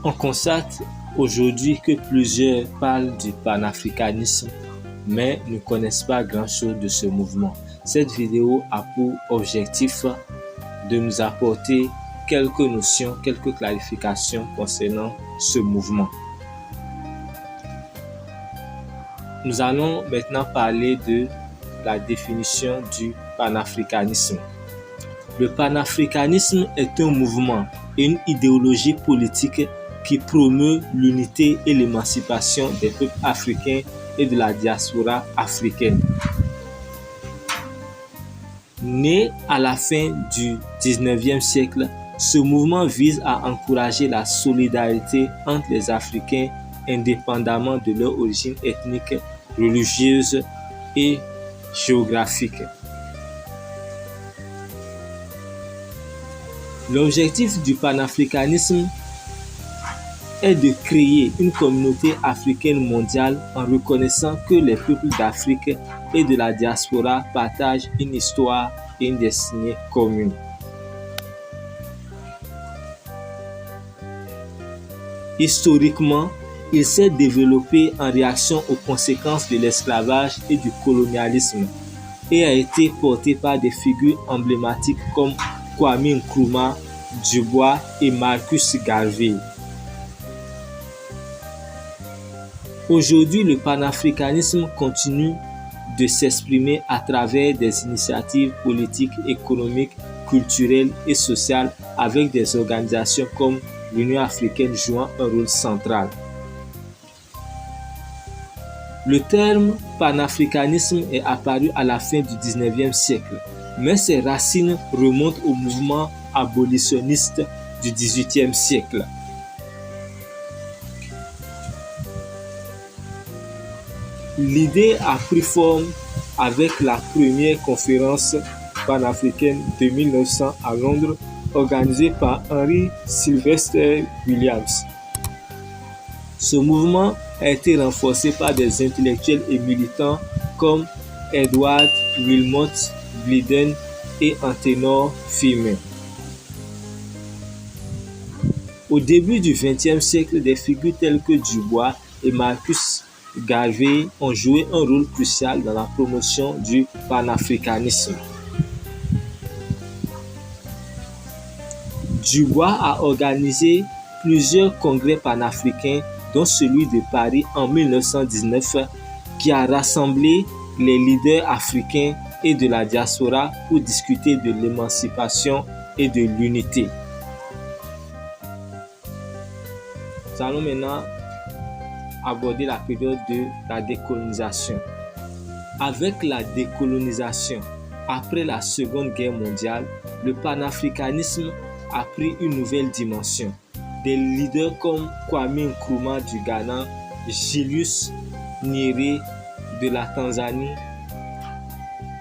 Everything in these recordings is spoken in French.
On constate aujourd'hui que plusieurs parlent du panafricanisme, mais ne connaissent pas grand-chose de ce mouvement. Cette vidéo a pour objectif de nous apporter quelques notions, quelques clarifications concernant ce mouvement. Nous allons maintenant parler de la définition du panafricanisme. Le panafricanisme est un mouvement et une idéologie politique qui promeut l'unité et l'émancipation des peuples africains et de la diaspora africaine. Né à la fin du 19e siècle, ce mouvement vise à encourager la solidarité entre les Africains indépendamment de leur origine ethnique, religieuse et géographique. L'objectif du panafricanisme est de créer une communauté africaine mondiale en reconnaissant que les peuples d'Afrique et de la diaspora partagent une histoire et une destinée commune. Historiquement, il s'est développé en réaction aux conséquences de l'esclavage et du colonialisme et a été porté par des figures emblématiques comme Kwame Nkrumah, Du Bois et Marcus Garvey. Aujourd'hui, le panafricanisme continue de s'exprimer à travers des initiatives politiques, économiques, culturelles et sociales avec des organisations comme l'Union africaine jouant un rôle central. Le terme panafricanisme est apparu à la fin du 19e siècle, mais ses racines remontent au mouvement abolitionniste du 18e siècle. L'idée a pris forme avec la première conférence panafricaine de 1900 à Londres, organisée par Henry Sylvester Williams. Ce mouvement a été renforcé par des intellectuels et militants comme Edward Wilmot Blyden et Antenor Firmin. Au début du XXe siècle, des figures telles que Du Bois et Marcus Garvey ont joué un rôle crucial dans la promotion du panafricanisme. Du Bois a organisé plusieurs congrès panafricains, dont celui de Paris en 1919, qui a rassemblé les leaders africains et de la diaspora pour discuter de l'émancipation et de l'unité. Nous allons maintenant aborder la période de la décolonisation. Avec la décolonisation, après la Seconde Guerre mondiale, le panafricanisme a pris une nouvelle dimension. Des leaders comme Kwame Nkrumah du Ghana, Julius Nyerere de la Tanzanie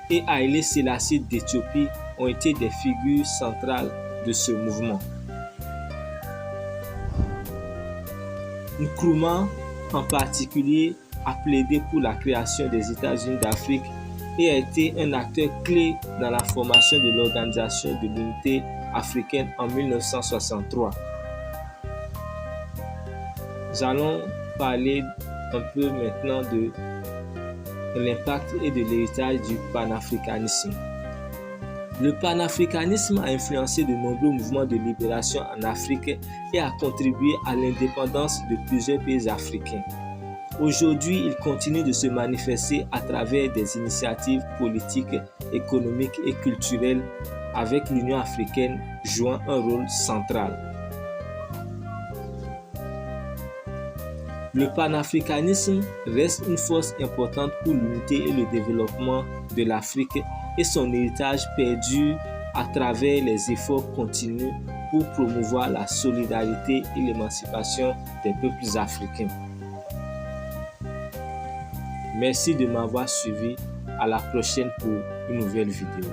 et Haile Selassie d'Éthiopie ont été des figures centrales de ce mouvement. Nkrumah, en particulier, a plaidé pour la création des États-Unis d'Afrique et a été un acteur clé dans la formation de l'Organisation de l'Unité africaine en 1963. Nous allons parler un peu maintenant de l'impact et de l'héritage du panafricanisme. Le panafricanisme a influencé de nombreux mouvements de libération en Afrique et a contribué à l'indépendance de plusieurs pays africains. Aujourd'hui, il continue de se manifester à travers des initiatives politiques, économiques et culturelles, avec l'Union africaine jouant un rôle central. Le panafricanisme reste une force importante pour l'unité et le développement de l'Afrique et son héritage perdure à travers les efforts continus pour promouvoir la solidarité et l'émancipation des peuples africains. Merci de m'avoir suivi. À la prochaine pour une nouvelle vidéo.